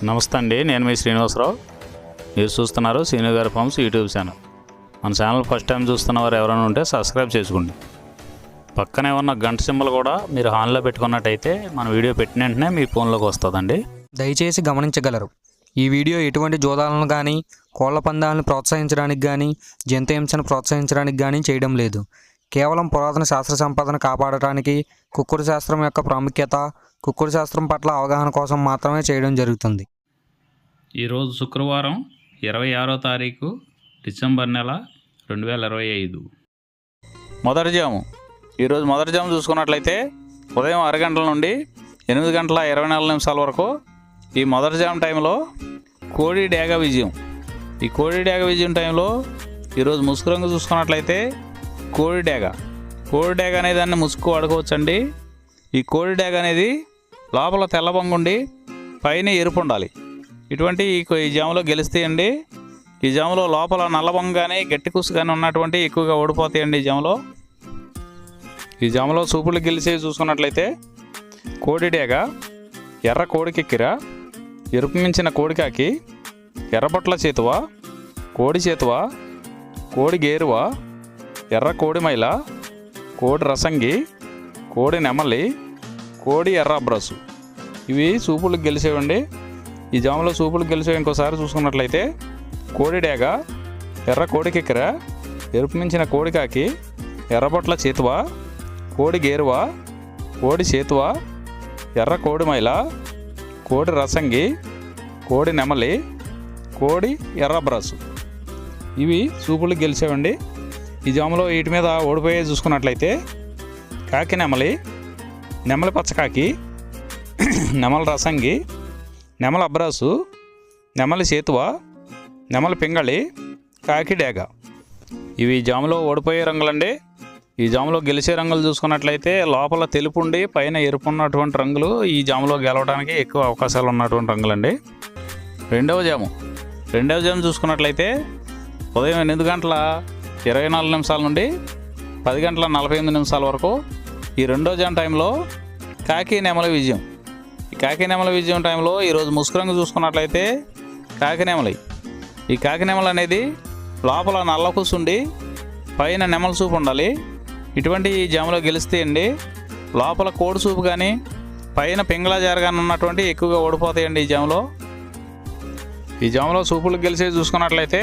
నమస్తే అండి, నేను మీ శ్రీనివాసరావు. మీరు చూస్తున్నారు శ్రీను గారి ఫార్మ్స్ యూట్యూబ్ ఛానల్. మన ఛానల్ ఫస్ట్ టైం చూస్తున్న వారు ఎవరైనా ఉంటే సబ్స్క్రైబ్ చేసుకోండి. పక్కనే ఉన్న గంట సింబల్ కూడా మీరు ఆన్లో పెట్టుకున్నట్టయితే మన వీడియో పెట్టిన వెంటనే మీ ఫోన్లోకి వస్తుందండి. దయచేసి గమనించగలరు, ఈ వీడియో ఎటువంటి జోదాలను కానీ కోళ్ల పందాలను ప్రోత్సహించడానికి కానీ జంతు హింసను ప్రోత్సహించడానికి కానీ చేయడం లేదు. కేవలం పురాతన శాస్త్ర సంపదను కాపాడటానికి, కుక్కుడు శాస్త్రం యొక్క ప్రాముఖ్యత, కుక్కుడు శాస్త్రం పట్ల అవగాహన కోసం మాత్రమే చేయడం జరుగుతుంది. ఈరోజు శుక్రవారం 26వ తారీఖు డిసెంబర్ నెల 2025. మొదటి జాము. ఈరోజు మొదటి జాము చూసుకున్నట్లయితే ఉదయం 6 గంటల నుండి 8 గంటల 24 నిమిషాల వరకు ఈ మొదటి జాము టైంలో కోడి డేగ విజయం. ఈ కోడి డేగ విజయం టైంలో ఈరోజు ముసుగు రంగు చూసుకున్నట్లయితే కోడి డేగ. కోడి డేగ అనే దాన్ని ముసుగు వాడుకోవచ్చండి. ఈ కోడి డేగ అనేది లోపల తెల్లబొంగుండి పైన ఎరుపు ఉండాలి. ఇటువంటి ఈ జాములో గెలుస్తాయండి. ఈ జాములో లోపల నల్లబొంగ కానీ గట్టి కుసు కానీ ఉన్నటువంటి ఎక్కువగా ఓడిపోతాయండి. ఈ జాములో సూపులు గెలిచేవి చూసుకున్నట్లయితే కోడి డేగ, ఎర్ర కోడికెక్కిర, ఎరుపు మించిన కోడికాకి, ఎర్రబొట్ల చేతువ, కోడి చేతువ, కోడి గేరువ, ఎర్ర కోడి మైల, కోడి రసంగి, కోడి నెమలి, కోడి ఎర్ర అబ్రసు. ఇవి సూపులకు గెలిచేవండి. ఈ జాములో సూపులకు గెలిచేవి ఇంకోసారి చూసుకున్నట్లయితే కోడి డేగ, ఎర్ర కోడికెక్కిర, ఎరుపు మించిన కోడికాకి, ఎర్రబొట్ల చేతువ, కోడి గేరువ, కోడి చేతువ, ఎర్ర కోడి మైల, కోడి రసంగి, కోడి నెమలి, కోడి ఎర్ర అబ్రసు. ఇవి సూపులకు గెలిచేవండి. ఈ జాములో వీటి మీద ఓడిపోయే చూసుకున్నట్లయితే కాకి నెమలి, నెమలి పచ్చకాకి, నెమలి రసంగి, నెమలి అబ్రాసు, నెమలి చేతువ, నెమలి పింగళి, కాకి డేగ. ఇవి జాములో ఓడిపోయే రంగులండి. ఈ జాములో గెలిచే రంగులు చూసుకున్నట్లయితే లోపల తెలుపు ఉండి పైన ఎరుపు ఉన్నటువంటి రంగులు ఈ జాములో గెలవడానికి ఎక్కువ అవకాశాలు ఉన్నటువంటి రంగులండి. రెండవ జాము చూసుకున్నట్లయితే ఉదయం 8 గంటల 24 నిమిషాల నుండి 10 గంటల 48 నిమిషాల వరకు ఈ రెండో జాము టైంలో కాకి నెమలి విజయం. ఈ కాకి నెమలి విజయం టైంలో ఈరోజు ముసుగు రంగు చూసుకున్నట్లయితే కాకి నెమలి. ఈ కాకి నెమలి అనేది లోపల నల్ల కూసుండి పైన నెమలి సూపు ఉండాలి. ఇటువంటి ఈ జాములో గెలుస్తాయండి. లోపల కోడి సూపు కానీ పైన పింగళ జారగానే ఉన్నటువంటి ఎక్కువగా ఓడిపోతాయండి. ఈ జాములో సూపులకు గెలిచేది చూసుకున్నట్లయితే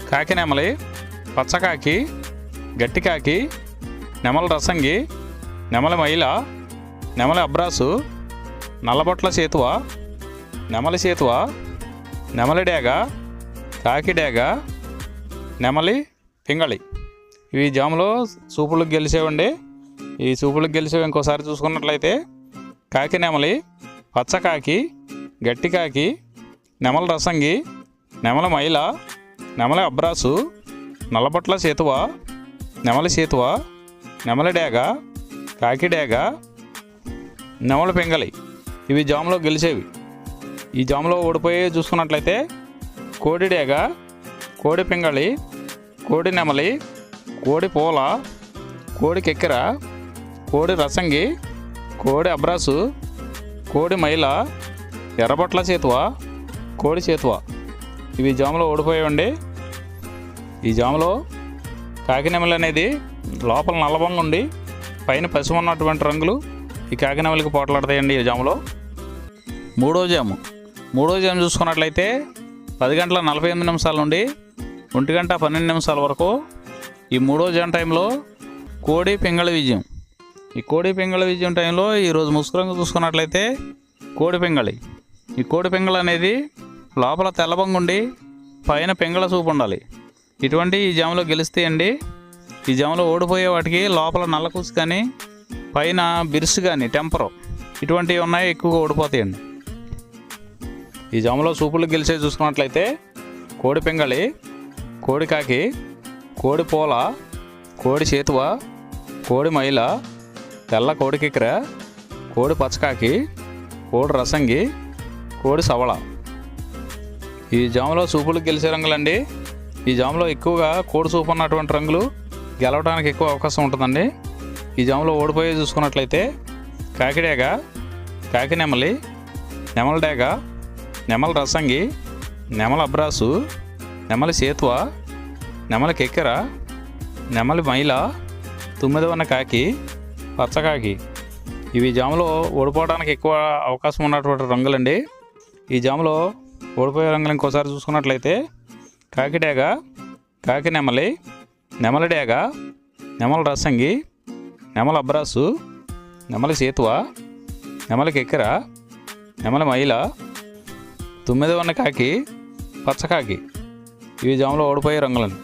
కాకి నెమలి, పచ్చకాకి, గట్టికాకి, నెమలి రసంగి, నెమలి మైల, నెమలి అబ్రాసు, నల్లబొట్ల చేతువ, నెమలి చేతువ, నెమలి డేగ, కాకి డేగ, నెమలి పింగళి. ఇవి జాములో సూపులకు గెలిచేవండి. ఈ సూపులకు గెలిచేవి ఇంకోసారి చూసుకున్నట్లయితే కాకి నెమలి, పచ్చకాకి, గట్టికాకి, నెమలి రసంగి, నెమలి మైల, నెమలి అబ్రాసు, నల్లబొట్ల చేతువ, నెమలి చేతువ, నెమలి డేగ, కాకి డేగ, నెమలి పింగళి. ఇవి జాములో గెలిచేవి. ఈ జాములో ఓడిపోయే చూసుకున్నట్లయితే కోడి డేగ, కోడి పింగళి, కోడి నెమలి, కోడి పూల, కోడి కెక్కిర, కోడి రసంగి, కోడి అబ్రాసు, కోడి మైల, ఎర్రబొట్ల చేతువ, కోడి చేతువ. ఇవి జాములో ఓడిపోయాయండి. ఈ జాములో కాకి నెమలి అనేది లోపల నల్లబొంగ ఉండి పైన పసుపు ఉన్నటువంటి రంగులు ఈ కాకి నెమలికి పోట్లాడతాయండి. ఈ జాములో మూడో జాము చూసుకున్నట్లయితే 10 గంటల 48 నిమిషాల నుండి 1 గంట 12 నిమిషాల వరకు ఈ మూడో జాము టైంలో కోడి పింగళి విజయం. ఈ కోడి పింగళి విజయం టైంలో ఈరోజు ముసుగు రంగు చూసుకున్నట్లయితే కోడి పింగళి. ఈ కోడి పింగళి అనేది లోపల తెల్లబొంగుండి పైన పింగళ సూపు ఉండాలి. ఇటువంటి ఈ జాములో గెలుస్తాయండి. ఈ జాములో ఓడిపోయే వాటికి లోపల నల్లకూసు కానీ పైన బిరుసు కానీ టెంపరు ఇటువంటివి ఉన్నాయి, ఎక్కువగా ఓడిపోతాయండి. ఈ జాములో సూపులు గెలిచే చూసుకున్నట్లయితే కోడి పింగళి, కోడి కాకి, కోడి పూల, కోడి చేతువ, కోడి మైల, తెల్ల కోడికిక్కిర, కోడి పచ్చకాకి, కోడి రసంగి, కోడి సవళ. ఈ జాములో సూపులు గెలిచే రంగులండి. ఈ జాములో ఎక్కువగా కోడి సూపు ఉన్నటువంటి రంగులు గెలవడానికి ఎక్కువ అవకాశం ఉంటుందండి. ఈ జాములో ఓడిపోయే చూసుకున్నట్లయితే కాకి డేగ, కాకి నెమలి, నెమలి డేగ, నెమల రసంగి, నెమల అబ్రాసు, నెమలి సేతువ, నెమలి కెక్కెర, నెమలి మైల, తుమ్మెదవన్న కాకి, పచ్చకాకి. ఇవి జాములో ఓడిపోవడానికి ఎక్కువ అవకాశం ఉన్నటువంటి రంగులండి. ఈ జాములో ఓడిపోయే రంగులు ఇంకోసారి చూసుకున్నట్లయితే కాకి డేగ, కాకి నెమలి, నెమలి డేగ, నెమల రసంగి, నెమల అబ్రాసు, నెమలి సేతువ, నెమలి కెక్కెర, నెమలి మైల, తుమ్మెదవన్న కాకి, పచ్చకాకి. ఇవి జాములో ఓడిపోయే రంగులండి.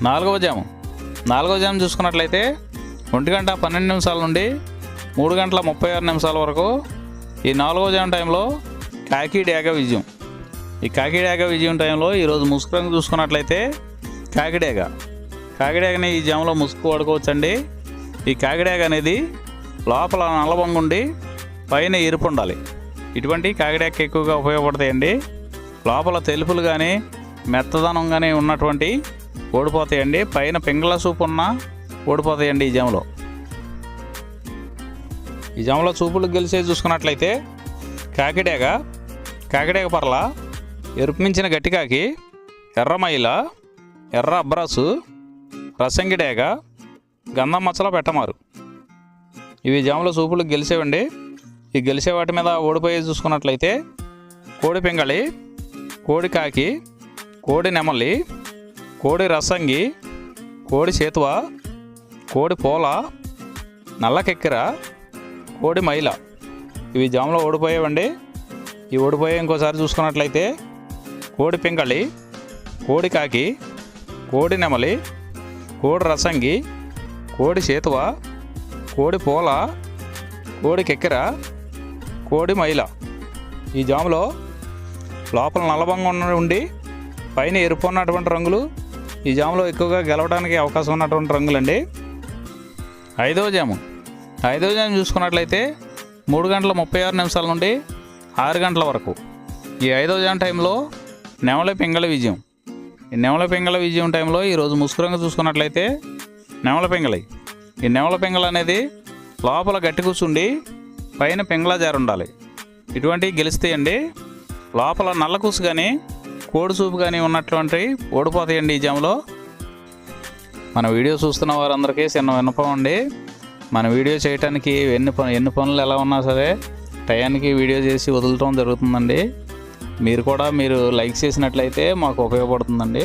నాలుగవ జాము చూసుకున్నట్లయితే 1:12 నుండి 3:36 వరకు ఈ 4వ జాము టైంలో కాకి డేగ విజయం. ఈ కాకి డేగ విజయం టైంలో ఈరోజు ముసుగు రంగు చూసుకున్నట్లయితే కాకిడేగని ఈ జాములో ముసుగు వాడుకోవచ్చండి. ఈ కాకిడేగ అనేది లోపల నల్లబొంగు ఉండి పైన ఎరుపు ఉండాలి. ఇటువంటి కాకిడేగ ఎక్కువగా ఉపయోగపడతాయండి. లోపల తెలుపులు కానీ మెత్తదనం కానీ ఉన్నటువంటి ఓడిపోతాయండి. పైన పింగళ సూపు ఉన్న ఓడిపోతాయండి ఈ జాములో. ఈ జాములో చూపులు గెలిచేది చూసుకున్నట్లయితే కాకిడేగ పర్ల, ఎరుపు మించిన గట్టికాకి, ఎర్ర మైల, ఎర్ర అబ్రాసు, రసంగి డేగ, గంధం మచ్చల పెట్టమారు. ఇవి జాములో చూపులు గెలిచేవండి. ఈ గెలిచే వాటి మీద ఓడిపోయేది చూసుకున్నట్లయితే కోడి పింగళి, కోడి కాకి, కోడి నెమలి, కోడి రసంగి, కోడి సేతువ, కోడి పోల, నల్ల కెక్కెర, కోడి మైల. ఇవి జాములో ఓడిపోయేవండి. ఈ ఓడిపోయే ఇంకోసారి చూసుకున్నట్లయితే కోడి పింగళి, కోడి కాకి, కోడి నెమలి, కోడి రసంగి, కోడి సేతువ, కోడి పోల, కోడి కెక్కెర, కోడి మైల. ఈ జాములో లోపల నల్లబంగా ఉండి పైన ఎరుపు ఉన్నటువంటి రంగులు ఈ జాములో ఎక్కువగా గెలవడానికి అవకాశం ఉన్నటువంటి రంగులండి. ఐదవ జాము చూసుకున్నట్లయితే 3:36 నుండి 6 గంటల వరకు ఈ 5వ జాము టైంలో నెమలి పింగళి విజయం. ఈ నెమలి పింగళి విజయం టైంలో ఈరోజు ముసుగు రంగు చూసుకున్నట్లయితే నెమలి పింగళి. ఈ నెమలి పింగళి అనేది లోపల గట్టి కూర్చుండి పైన పింగళ జారు ఉండాలి. ఇటువంటివి గెలుస్తాయండి. లోపల నల్ల కూసు కానీ కోడి చూపు కానీ ఉన్నటువంటి ఓడిపోతాయండి ఈ జాములో. మన వీడియో చూస్తున్న వారందరికీ చిన్న విన్నపం అండి. మన వీడియో చేయడానికి ఎన్ని పనులు ఎలా ఉన్నా సరే టయానికి వీడియో చేసి వదలటం జరుగుతుందండి. మీరు లైక్ చేసినట్లయితే మాకు ఉపయోగపడుతుందండి.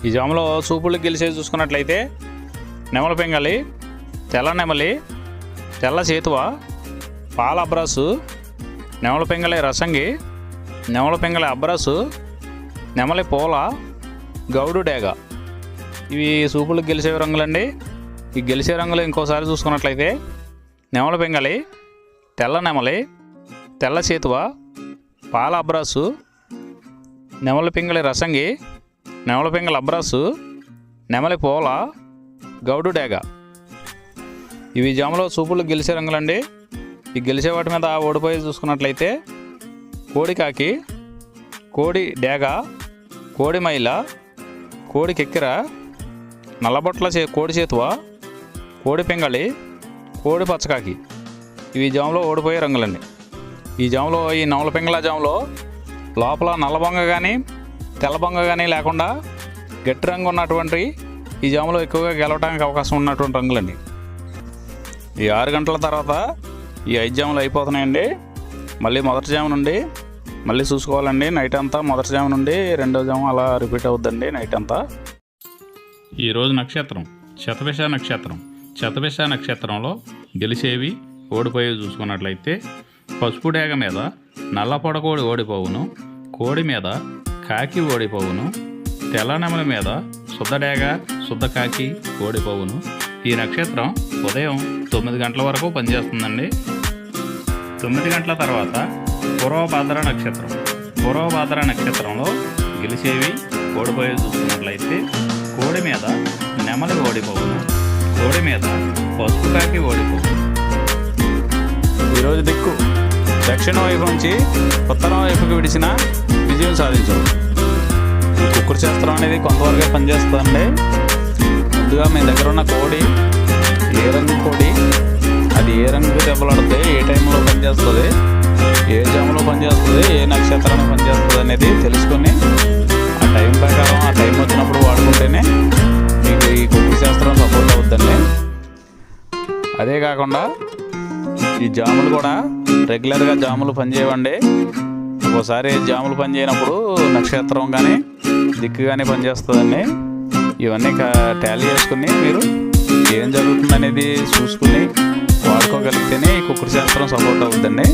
ఈ జాములో చూపులు గెలిచేది చూసుకున్నట్లయితే నెమలి పింగళి, తెల్ల నెమలి, తెల్ల సేతువ, పాల అబ్రాసు, నెమలి పింగళి రసంగి, నెమలి పింగళి అబ్రాసు, నెమలి పోల, గౌడు డేగ. ఇవి చూపులు గెలిచే రంగులండి. ఈ గెలిచే రంగులు ఇంకోసారి చూసుకున్నట్లయితే నెమలి పింగళి, తెల్ల నెమలి, తెల్ల సేతువ, పాల అబ్రాసు, నెమలి పింగళి రసంగి, నెమలి పింగళి అబ్రాసు, నెమలి పోల, గౌడు డేగ. ఇవి జాములో చూపులు గెలిచే రంగులండి. ఈ గెలిచే వాటి మీద ఓడిపోయి చూసుకున్నట్లయితే కోడి కాకి, కోడి డేగ, కోడి మైల, కోడి కెక్కెర, నల్లబొట్ల కోడి సేతువ, కోడి పింగళి, కోడి పచ్చకాకి. ఇవి జాములో ఓడిపోయే రంగులండి. ఈ జాములో ఈ నెమలి పింగళ జాములో లోపల నల్లబొంగ కానీ తెల్లబొంగ కానీ లేకుండా గట్టి రంగు ఉన్నటువంటి ఈ జాములో ఎక్కువగా గెలవడానికి అవకాశం ఉన్నటువంటి రంగులండి. ఈ 6 గంటల తర్వాత ఈ 5 జాములు అయిపోతున్నాయండి. మళ్ళీ మొదటి జాము నుండి మళ్ళీ చూసుకోవాలండి. నైట్ అంతా మొదటి జాము నుండి 2వ జాము అలా రిపీట్ అవుద్దండి నైట్ అంతా. ఈరోజు నక్షత్రం శతభిష నక్షత్రం. శతభిష నక్షత్రంలో గెలిచేవి ఓడిపోయేవి చూసుకున్నట్లయితే పసుపు డేగ మీద నల్ల పొడకోడి ఓడిపోవును, కోడి మీద కాకి ఓడిపోవును, తెల్ల నెమలి మీద శుద్ధ డేగ శుద్ధ కాకి ఓడిపోవును. ఈ నక్షత్రం ఉదయం 9 గంటల వరకు పనిచేస్తుందండి. 9 గంటల తర్వాత పూర్వభాద్ర నక్షత్రం. పూర్వభాద్ర నక్షత్రంలో గెలిచేవి ఓడిపోయేవి చూసుకున్నట్లయితే కోడి మీద నెమలి ఓడిపోవును, కోడి మీద పసుపు కాకి ఓడిపోవును. ఈరోజు దిక్కు దక్షిణ వైపు నుంచి ఉత్తరం వైపుకి విడిచిన విజయం సాధించవు. ఈ కుక్కుడు శాస్త్రం అనేది కొంతవరకే పనిచేస్తుందండి. ముందుగా మీ దగ్గర ఉన్న కోడి ఏ రంగు కోడి, అది ఏ రంగు దెబ్బలాడితే ఏ టైంలో పనిచేస్తుంది, ఏ జాములో నక్షత్రాన్ని పనిచేస్తుంది అనేది తెలుసుకొని ఆ టైం ప్రకారం ఆ టైం వచ్చినప్పుడు వాడుకుంటేనే మీకు ఈ కుక్కుడు శాస్త్రం సపోర్ట్ అవుతుందండి. అదే కాకుండా ఈ జాములు కూడా రెగ్యులర్గా జాములు పనిచేయవండి. ఒక్కోసారి జాములు పనిచేయనప్పుడు నక్షత్రం కానీ దిక్కు కానీ పనిచేస్తుందండి. ఇవన్నీ టాలీ చేసుకుని మీరు ఏం జరుగుతుందనేది చూసుకుని వాడుకోగలిగితేనే ఈ కుక్కుడు శాస్త్రం సపోర్ట్ అవుతుందండి.